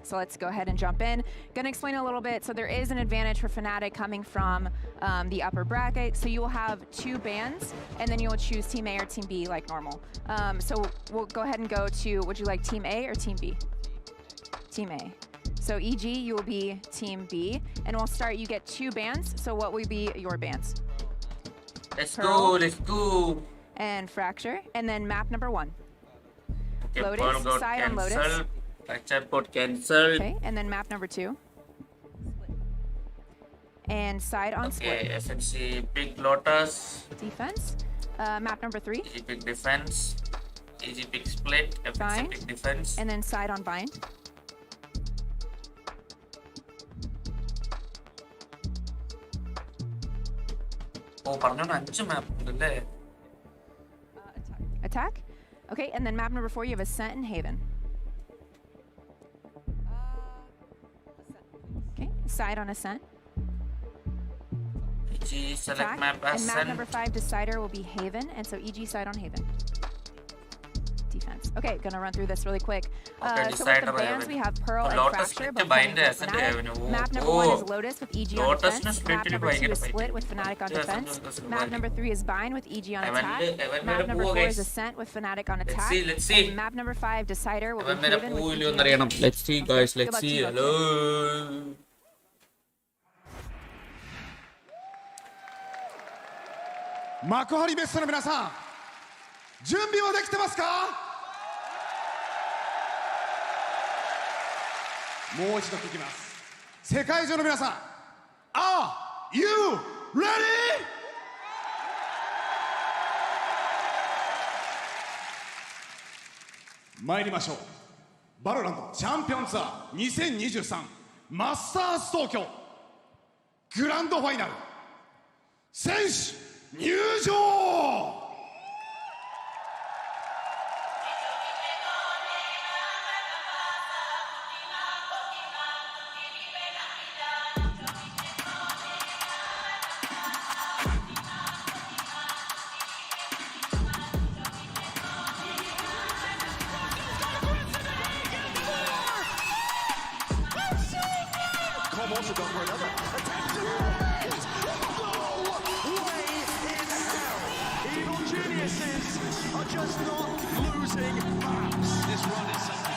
So let's go ahead and jump in. Gonna explain a little bit. So there is an advantage for Fnatic coming from the upper bracket. So you will have 2 bans, and then you'll choose Team A or Team B like normal. So we'll go ahead and go to, would you like Team A or Team B? Team A. So EG, you will be Team B, and we'll start, you get 2 bans. So what will be your bans? Let's Pearl. go, let's go. And Fracture, and then map number 1. Okay, Lotus, Pearl got side on Lotus. cancelled. Fracture got cancelled. Okay, and then map number 2. And side on Okay, Split. Fnc pick Lotus. Defense. Map number 3. EG pick defense. EG pick split. Fnc Bind. pick defense. And then side on Bind. Oh, പറഞ്ഞോണ്ട് 5 map ഉണ്ടല്ലേ? Attack. Okay, and then map number 4, you have Ascent and Haven. Okay, side on Ascent. EG select Attack. map And map Ascent. number 5 decider will be Haven, and so EG side on Haven. Defense. Okay, gonna run through this really quick. Okay, So with decider the bans, Haven. we have Pearl and Lotus Fracture, split both bind coming from Ascent Fnatic. Haven. Map number 1 is Oh. Lotus with EG on Lotus defense. split Map it number 2 ഭയങ്കര is fight. Split with Fnatic on Yes, defense. Ascent Map fight. number 3 is Bind with EG on Evan attack. Evan Map വരെ number പോവോ 4 is guys? Ascent with Fnatic on Let's attack. see, let's see. And map number 5 decider will Evan be വരെ Haven with പോവില്ലോ EG on എന്നറിയണം. attack. Let's see guys, Good let's luck to see. you both. Hello. 幕張メッセの皆さん、準備はできてますか？もう一度聞きます。世界中の皆さん、Are you ready? 参りましょう。バロランドチャンピオンツアー2023マスターズ東京グランドファイナル選手入場。Also go for another. No way in hell. Evil geniuses are just not losing maps. This run is something.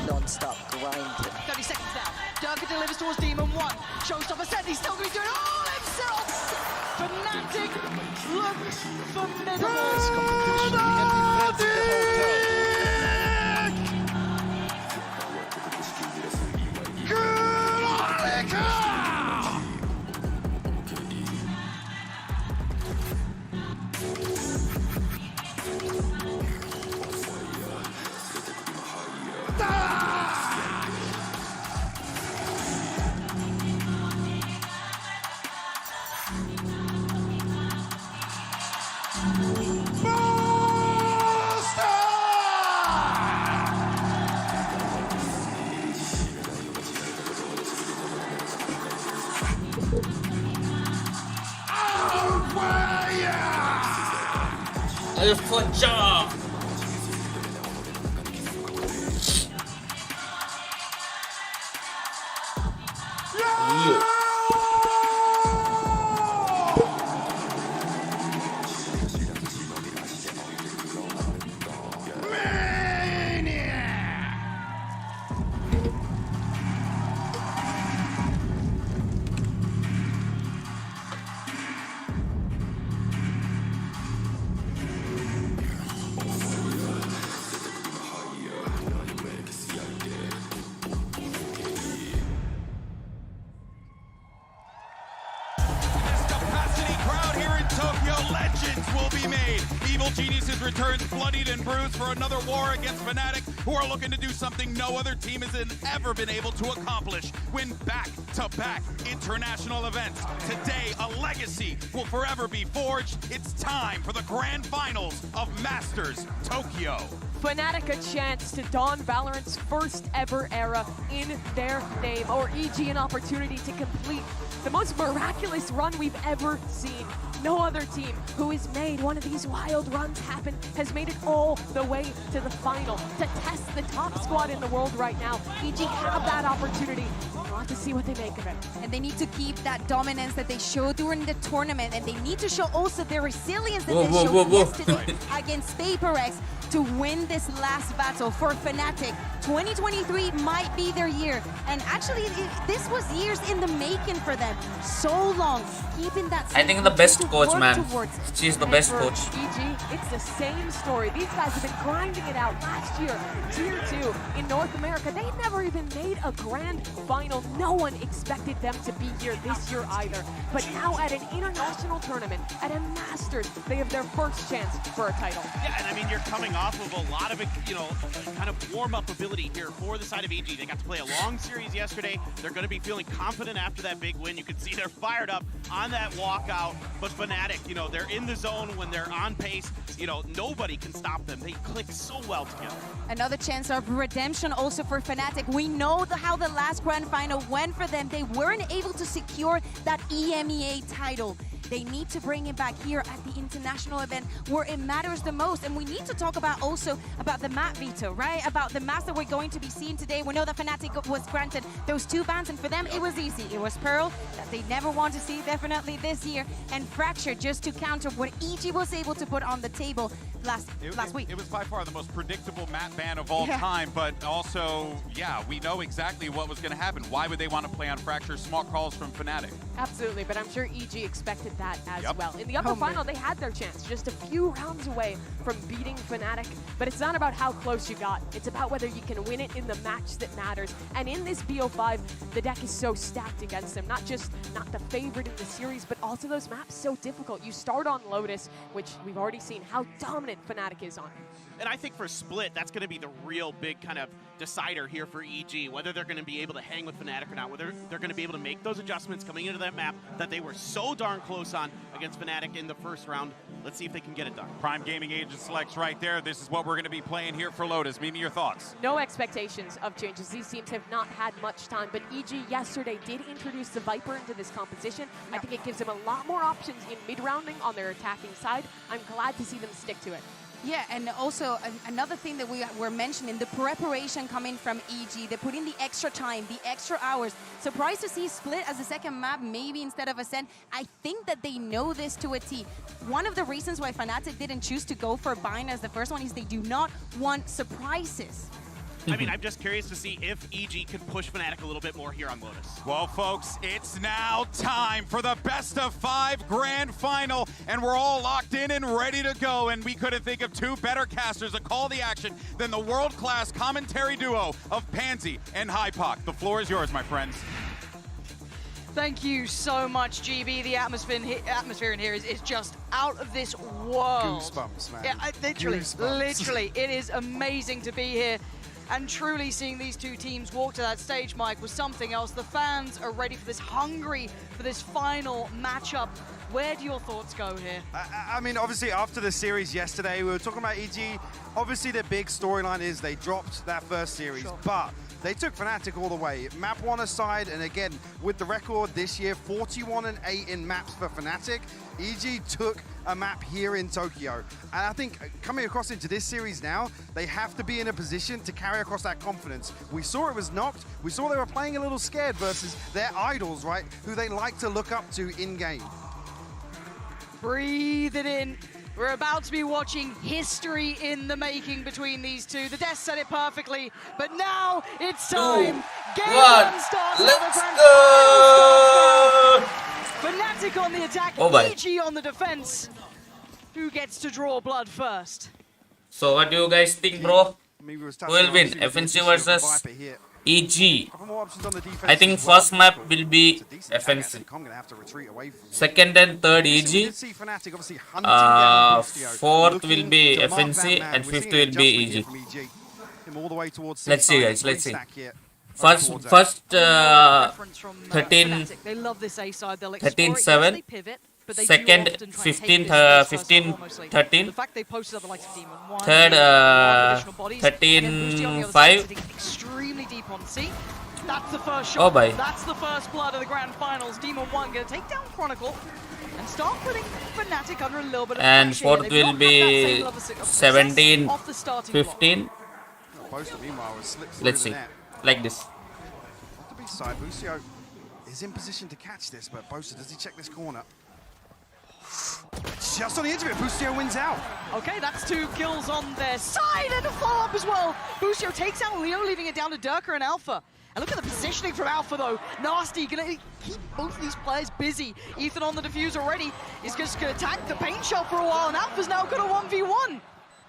Non-stop grinding. 30 seconds now. Durka delivers towards Demon 1. Showstopper set. He's still going to do it all himself. Fnatic look formidable. This competition, we have been felt the whole time. Alpha. Legends will be made. Evil Geniuses returns bloodied and bruised for another war against Fnatic, who are looking to do something no other team has ever been able to accomplish. Win back-to-back international events. Today, a legacy will forever be forged. It's time for the grand finals of Masters Tokyo. Fnatic a chance to don Valorant's first ever era in their name, or EG an opportunity to complete the most miraculous run we've ever seen. No other team who has made one of these wild runs happen has made it all the way to the final to test the top squad in the world right now. EG have that opportunity. We'll have to see what they make of it. And they need to keep that dominance that they showed during the tournament, and they need to show also their resilience that they showed yesterday against PaperX to win this last battle for Fnatic. 2023 might be their year, and actually this was years in the making for them. So long, keeping that. I think the best coach, man. She's the best coach. EG, it's the same story. These guys have been grinding it out last year. Tier 2 in North America, they never even made a grand final. No one expected them to be here this year either. But now at an international tournament, at a Masters, they have their first chance for a title. Yeah, and I mean, you're coming off of a lot of, kind of warm-up ability here for the side of EG. They got to play a long series yesterday. They're going to be feeling confident after that big win. You can see they're fired up on that walkout. But Fnatic, they're in the zone when they're on pace. Nobody can stop them. They click so well together. Another chance of redemption also for Fnatic. We know how the last grand final went for them. They weren't able to secure that EMEA title. They need to bring it back here at the international event where it matters the most. And we need to talk about also about the map veto, right? About the maps that we're going to be seeing today. We know that Fnatic was granted those 2 bans, and for them it was easy. It was Pearl that they never want to see definitely this year, and Fracture just to counter what EG was able to put on the table last week. It was by far the most predictable map ban of all time, but also, we know exactly what was going to happen. Why would they want to play on Fracture? Smart calls from Fnatic. Absolutely, but I'm sure EG expected that as well. In the upper final, they had their chance, just a few rounds away from beating Fnatic, but it's not about how close you got. It's about whether you can win it in the match that matters. And in this BO5, the deck is so stacked against them. Not the favorite in the series, but also those maps so difficult. You start on Lotus, which we've already seen how dominant Fnatic is on. And I think for Split, that's going to be the real big kind of decider here for EG, whether they're going to be able to hang with Fnatic or not, whether they're going to be able to make those adjustments coming into that map that they were so darn close on against Fnatic in the first round. Let's see if they can get it done. Prime Gaming Agent selects right there. This is what we're going to be playing here for Lotus. Mimi, your thoughts? No expectations of changes. These teams have not had much time, but EG yesterday did introduce the Viper into this composition. I think it gives them a lot more options in mid-rounding on their attacking side. I'm glad to see them stick to it. Yeah, and also another thing that we were mentioning, the preparation coming from EG. They put in the extra time, the extra hours. Surprised to see Split as a second map, maybe instead of Ascent. I think that they know this to a T. One of the reasons why Fnatic didn't choose to go for Bind as the first one is they do not want surprises. I mean, I'm just curious to see if EG can push Fnatic a little bit more here on Lotus. Well, folks, it's now time for the best of 5 grand final, and we're all locked in and ready to go, and we couldn't think of 2 better casters to call the action than the world-class commentary duo of Pansy and Hypoc. The floor is yours, my friends. Thank you so much, GB. The atmosphere in here is just out of this world. Goosebumps, man. Yeah, literally, it is amazing to be here. And truly seeing these 2 teams walk to that stage, Mike, was something else. The fans are ready for this, hungry for this final matchup. Where do your thoughts go here? I mean, obviously, after the series yesterday, we were talking about EG. Obviously, the big storyline is they dropped that first series, but they took Fnatic all the way. Map 1 aside, and again, with the record this year, 41-8 in maps for Fnatic, EG took a map here in Tokyo. And I think coming across into this series now, they have to be in a position to carry across that confidence. We saw it was knocked. We saw they were playing a little scared versus their idols, right, who they like to look up to in-game. Breathe it in. We're about to be watching history in the making between these two. The Death said it perfectly, but now it's time. Game 1 starts. Let's go! Fnatic on the attack, EG on the defense. Who gets to draw blood first? So what do you guys think, bro? Who will win? Fnc versus EG. I think first map will be Fnc. Second and third EG. Fourth will be Fnc and fifth will be EG. Let's see, guys. Let's see. First 13-7. Second 15-13. Third 13-5. Extremely deep on C. That's the first shot. Oh, bye. That's the first blood of the grand finals. Demon 1 going to take down Chronicle and start putting Fnatic under a little bit of And pressure. fourth will be 17-15. Let's see. Like this. To be side, Busio is in position to catch this, but Bosa, does he check this corner? Just on the edge of it, Busio wins out. Okay, that's 2 kills on their side and a follow-up as well. Busio takes out Leo, leaving it down to Durka and Alpha. And look at the positioning from Alpha, though. Nasty, gonna keep both of these players busy. Ethan on the defuse already. He's just gonna tank the paint shot for a while, and Alpha's now got a 1v1.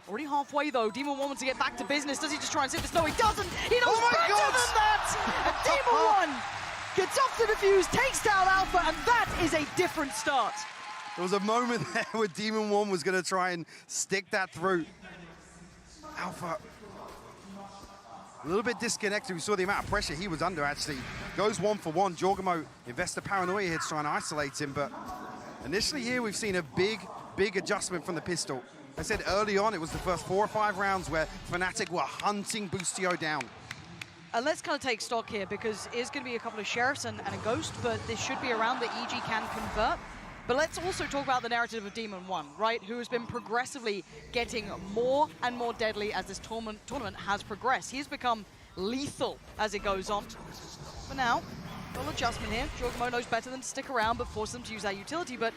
Already halfway, though. Demon 1 wants to get back to business. Does he just try and save this? No, he doesn't. He knows better than that. And Demon 1 gets off the defuse, takes down Alpha, and that is a different start. There was a moment there where Demon 1 was going to try and stick that through. Alpha, a little bit disconnected. We saw the amount of pressure he was under, actually. Goes 1-for-1. Jorgamo invests the paranoia here to try and isolate him, but initially here we've seen a big adjustment from the pistol. I said early on, it was the first 4 or 5 rounds where Fnatic were hunting Busio down. And let's kind of take stock here, because it is going to be a couple of Sheriffs and a Ghost, but this should be a round that EG can convert. But let's also talk about the narrative of Demon 1, right? Who has been progressively getting more and more deadly as this tournament has progressed. He has become lethal as it goes on. But now, a little adjustment here. Jorgamo knows better than to stick around, but force them to use that utility. But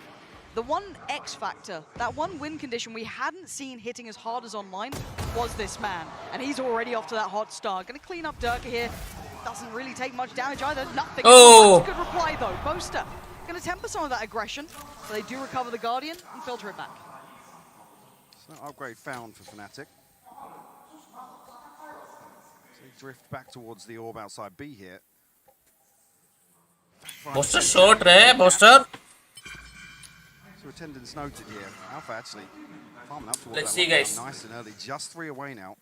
the one X factor, that one win condition we hadn't seen hitting as hard as online was this man. And he's already off to that hot start. Gonna clean up Durka here. Doesn't really take much damage either. Nothing. Oh! That's a good reply, though. Boaster going to temper some of that aggression, so they do recover the Guardian and filter it back. So upgrade found for Fnatic. So they drift back towards the orb outside B here. Boaster short, Boaster. So attendance noted here. Alpha actually farming up towards Let's that see, guys. Nice and early, just 3 away now.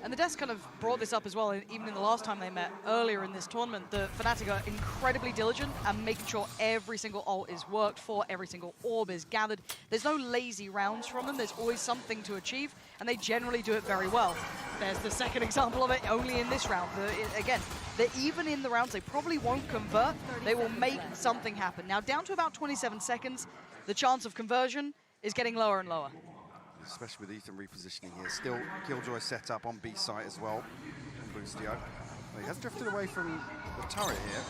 And the Deaths kind of brought this up as well, even in the last time they met earlier in this tournament. The Fnatic are incredibly diligent and making sure every single ult is worked for, every single orb is gathered. There's no lazy rounds from them. There's always something to achieve, and they generally do it very well. There's the second example of it only in this round. Again, even in the rounds they probably won't convert, they will make something happen. Now down to about 27 seconds, the chance of conversion is getting lower and lower. Especially with Ethan repositioning here. Still Killjoy set up on B site as well from Busio. Well, he has drifted away from the turret here.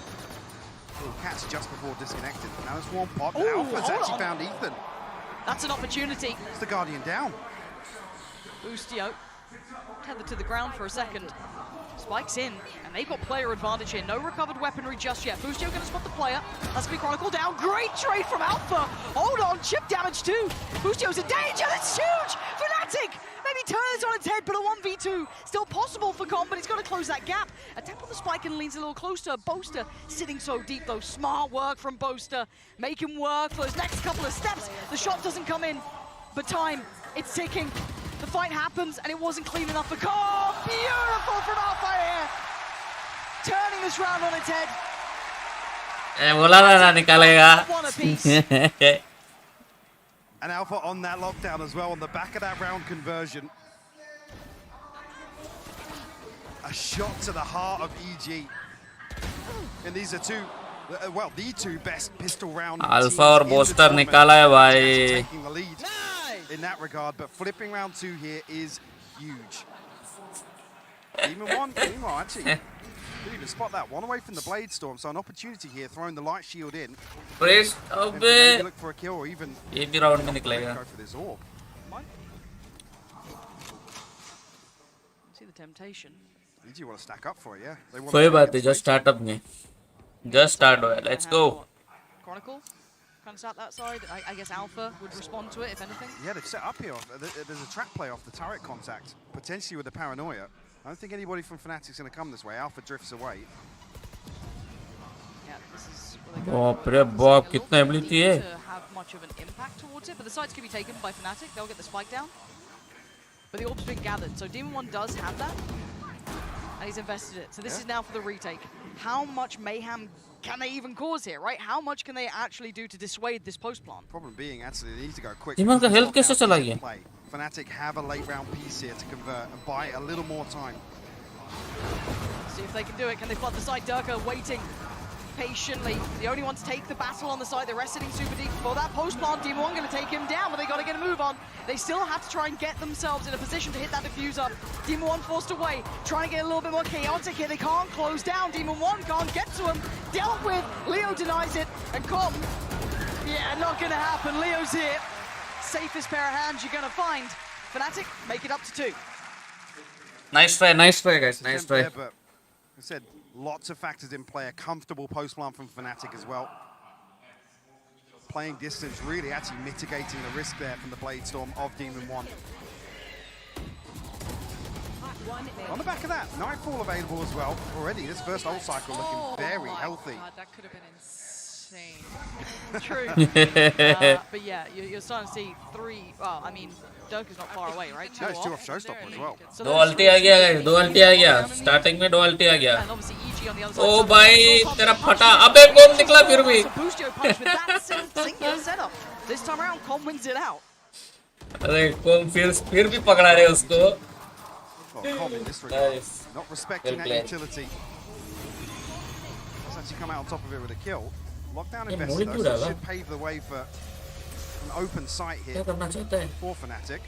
Little catch just before disconnected. Now it's one pop. Alpha's actually found Ethan. That's an opportunity. It's the Guardian down. Busio tethered to the ground for a second. Spikes in, and they've got player advantage here. No recovered weaponry just yet. Busio going to spot the player. That's going to be Chronicle down. Great trade from Alpha. Hold on, chip damage too. Busio's in danger. That's huge. Fnatic maybe turn this on its head, but a 1v2 still possible for Con, but he's got to close that gap. A tap on the spike and leans a little closer. Boaster sitting so deep though. Smart work from Boaster. Make him work for those next couple of steps. The shot doesn't come in, but time, it's ticking. The fight happens, and it wasn't clean enough for Con. Beautiful from Alpha here. Turning this round on its head. बोला ना निकालेगा. One apiece. And Alpha on that lockdown as well, on the back of that round conversion. A shot to the heart of EG. And these are two, well, the two best pistol round Alpha और Boaster निकाला है भाई. taking the lead in that regard, but flipping round 2 here is huge. Demon 1, meanwhile, actually, didn't even spot that. One away from the Blade Storm, so an opportunity here, throwing the light shield in. Praise And maybe look for a kill or even ये भी round में निकलेगा. go for this orb. See the temptation. EG want to stack up for it, yeah. They want कोई to बात नहीं, just start up में. Just start हुआ. Let's go. Chronicle kind of sat that side. I guess Alpha would respond to it if anything. Yeah, they've set up here. There's a trap play off the turret contact, potentially with the paranoia. I don't think anybody from Fnatic's going to come this way. Alpha drifts away. Yeah, this is where they go. बाप रे बाप कितना ability है. To have much of an impact towards it, but the sites can be taken by Fnatic. They'll get the spike down. But the orb's been gathered, so Demon 1 does have that. And he's invested it. So this is now for the retake. How much mayhem can they even cause here, right? How much can they actually do to dissuade this post plant? Problem being, actually, they need to go quick. Demon का health कैसे चला गया? Fnatic have a late round piece here to convert and buy a little more time. See if they can do it. Can they flood the side? Durka waiting patiently. The only one to take the battle on the side. The rest sitting super deep. For that post plant, Demon 1 going to take him down, but they got to get a move on. They still have to try and get themselves in a position to hit that diffuser. Demon 1 forced away, trying to get a little bit more chaotic here. They can't close down. Demon 1 can't get to him. Dealt with. Leo denies it. And Com, yeah, not going to happen. Leo's here. Safest pair of hands you're going to find. Fnatic make it up to 2. Nice try guys. Nice try. There, but I said, lots of factors in play. A comfortable post plant from Fnatic as well. Playing distance, really actually mitigating the risk there from the Blade Storm of Demon 1. On the back of that, Nightfall available as well. Already this first ult cycle looking very healthy. God, that could have been insane. True. But yeah, you're starting to see 3. Well, I mean, Durka's not far away, right? No, it's 2 off Showstopper as well. So दो ulti आ गया guys. 2 ulti आ गया. Starting में 2 ulti आ गया. And obviously EG on the other side. ओ भाई तेरा फटा. अबे कौन निकला फिर भी? So boost your punch with that singular setup. This time around, Com wins it out. अरे कौन फिर भी पकड़ा रहे उसको. Well, Com in this regard, Nice. not respecting Well that played. utility. Let's actually come out on top of it with a kill. Lockdown ये investor मोड़ी though, क्यों so डाला? should pave the way for an open site क्या here करना चाहता है? for Fnatic.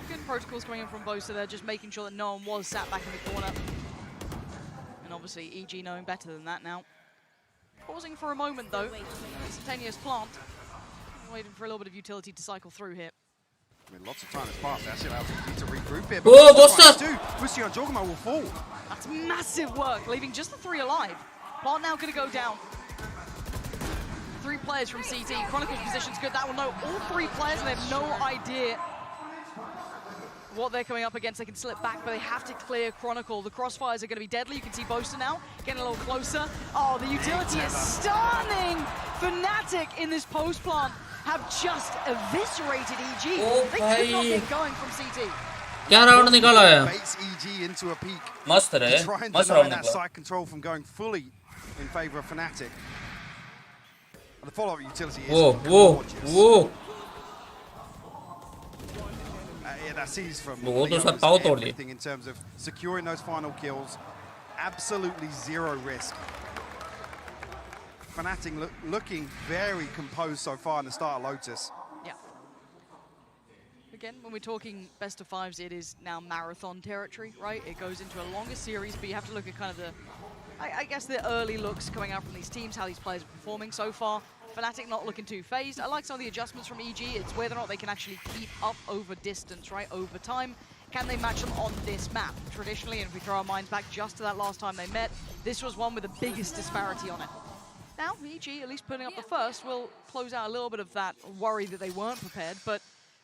Good protocols coming in from both, so they're just making sure that no one was sat back in the corner. And obviously EG knowing better than that now. Pausing for a moment though. Instantaneous plant. Waiting for a little bit of utility to cycle through here. I mean, lots of time has passed. Actually allows EG to regroup here. Oh, Buster! Buster on Jogama will fall. That's massive work, leaving just the 3 alive. Plant now going to go down. 3 players from CT. Chronicle's position's good. That will know all 3 players, and they have no idea what they're coming up against. They can slip back, but they have to clear Chronicle. The crossfires are going to be deadly. You can see Boaster now getting a little closer. Oh, the utility is stunning. Fnatic in this post plant have just eviscerated EG. Oh, they could not get going from CT. क्या round निकाला है? Baits EG into a peak. मस्त रहे. Try and मस्त deny round that निकाला. side control from going fully in favor of Fnatic. And the follow-up utility is gorgeous. Yeah, that sees from वो तो Leo सब is पाव तोड़ ली. everything in terms of securing those final kills. Absolutely zero risk. Fnatic looking very composed so far in the start of Lotus. Yeah. Again, when we're talking best of 5s, it is now marathon territory, right? It goes into a longer series, but you have to look at kind of the, I guess, the early looks coming out from these teams, how these players are performing so far. Fnatic not looking too phased. I like some of the adjustments from EG. It's whether or not they can actually keep up over distance, right, over time. Can they match them on this map? Traditionally, and if we throw our minds back just to that last time they met, this was one with the biggest disparity on it. Now, EG, at least putting up the first, will close out a little bit of that worry that they weren't prepared, but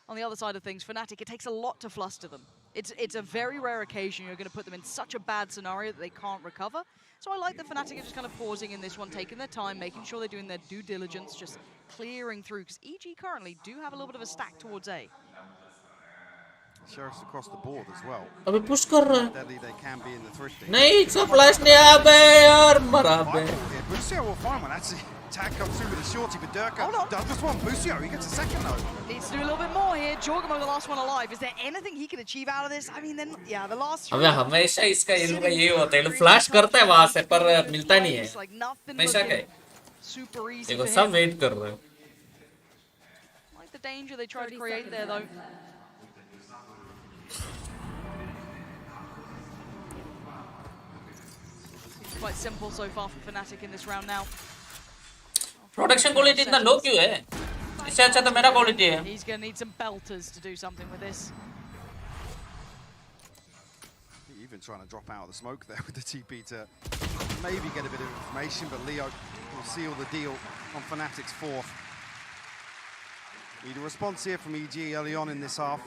on the other side of things, Fnatic, it takes a lot to fluster them. It's a very rare occasion you're going to put them in such a bad scenario that they can't recover. So I like the Fnatic are just kind of pausing in this one, taking their time, making sure they're doing their due diligence, just clearing through, because EG currently do have a little bit of a stack towards A. Sheriffs across the board as well. अबे push कर रहा है. Deadly they can be in the thrifting. नहीं, इसका flash नहीं अबे यार मरा बे. Busio will find one. Actually, tag comes through with a shorty, but Durka does this one. Busio, he gets a second though. Needs to do a little bit more here. Jorgamo, the last one alive. Is there anything he can achieve out of this? I mean, then, yeah, the last. अबे हमेशा इसका ये लोग ये होता है, ये लोग flash करता है वहाँ से पर मिलता नहीं है. हमेशा क्या है? Super easy. देखो सब wait कर रहे हैं. Like the danger they tried to create there though. Quite simple so far for Fnatic in this round now. Production quality इतना low क्यों है? इससे अच्छा तो मेरा quality है. He's gonna need some belters to do something with this. Even trying to drop out of the smoke there with the TP to maybe get a bit of information, but Leo will seal the deal on Fnatic's fourth. Need a response here from EG early on in this half.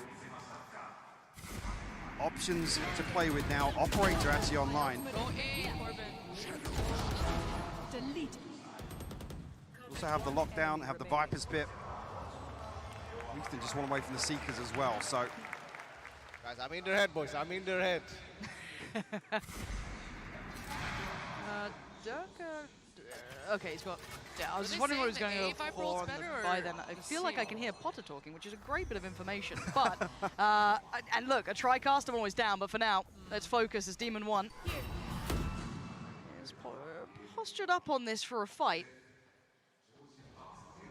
Options to play with now. Operator actually online. Also have the lockdown, have the Viper's bit. Ethan just one away from the Seekers as well, so. Guys, I'm in their head, boys. I'm in their head. Okay, he's got. Yeah, I was just wondering what he was going to go for by then. I feel like I can hear Potter talking, which is a great bit of information. But, and look, a TriCast, I'm always down, but for now, let's focus as Demon 1 is postured up on this for a fight.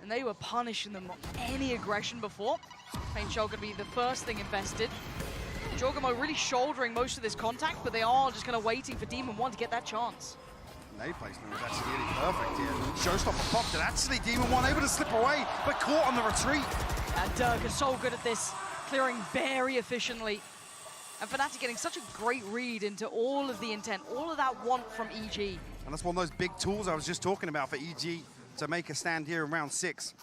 And they were punishing them on any aggression before. Pain Shell going to be the first thing invested. Jorgamo really shouldering most of this contact, but they are just kind of waiting for Demon 1 to get that chance. Nade placement was actually really perfect here. Showstopper popped it. Actually, Demon 1 able to slip away, but caught on the retreat. And Dirk is so good at this, clearing very efficiently. And Fnatic getting such a great read into all of the intent, all of that want from EG. And that's one of those big tools I was just talking about for EG to make a stand here in round 6.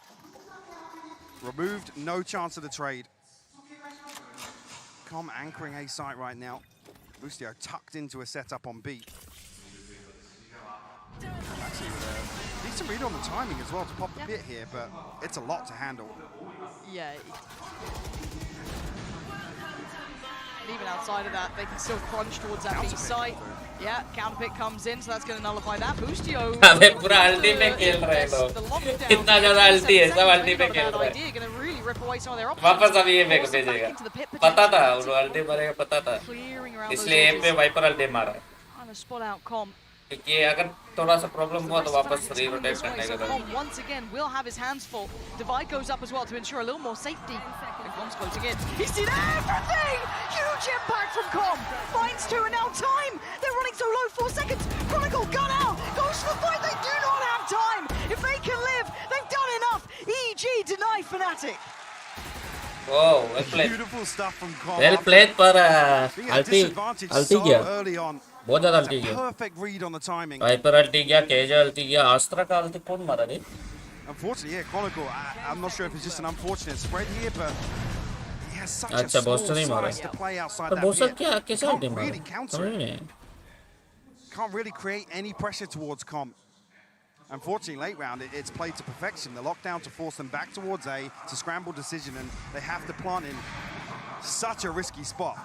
Removed, no chance of the trade. Com anchoring A site right now. Bustio tucked into a setup on B. Actually, decent read on the timing as well to pop the pit here, but it's a lot to handle. Yeah. And even outside of that, they can still crunch towards that B site. Yeah, counter pick comes in, so that's going to nullify that. Bustio. अबे पूरा अल्टी पे खेल रहे हैं लोग. इतना ज़्यादा अल्टी है, सब अल्टी पे खेल रहे हैं. Going to really rip away some of their options. वापस अभी ये बैक भेजेगा. पता था वो अल्टी मारेगा, पता था. इसलिए ये पे वाइपर अल्टी मारा. Trying to spot out Com. क्योंकि अगर थोड़ा सा प्रॉब्लम हुआ तो वापस री-रोटेट करने का. Com once again will have his hands full. Divide goes up as well to ensure a little more safety. And Com's closing in. He's seen everything! Huge impact from Com. Finds two and now time. They're running so low, 4 seconds. Chronicle gun out. Goes for the fight. They do not have time. If they can live, they've done enough. EG deny Fnatic. Oh, well played. Beautiful stuff from Com. Well played पर अल्टी गया. Early on. बहुत ज़्यादा अल्टी गया. Perfect read on the timing. Wiper अल्टी गया, केजा अल्टी गया, आस्त्रा का अल्टी कौन मारा रे? Unfortunately, yeah, Chronicle. I'm not sure if it's just an unfortunate spread here, but he has such a अच्छा small बोस्टर नहीं मारा. size to play outside तो that बोस्टर pit. क्या कैसे अल्टी Can't मारा? really counter it. Can't really create any pressure towards Com. Unfortunately, late round, it's played to perfection. The lockdown to force them back towards A. It's a scramble decision, and they have to plant in such a risky spot.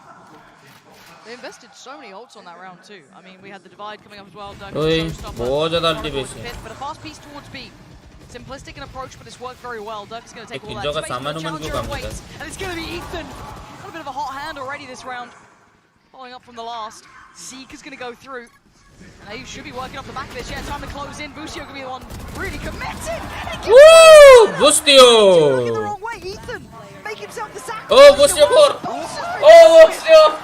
They invested so many ults on that round too. I mean, we had the divide coming up as well. बहुत ज़्यादा अल्टी बेची. But a fast piece towards B. Simplistic in approach, but it's worked very well. Dirk's going to take all किंजो का that सामान space. उमन क्यों काम करता है? And it's going to be Ethan. Got a bit of a hot hand already this round. Following up from the last. Seek is going to go through. And he should be working off the back of this. Yeah, time to close in. Bustio going to be the one really committed. Woo! Bustio! Looking the wrong way. Ethan, make himself the sacrifice. Oh, Bustio more! Oh, Bustio!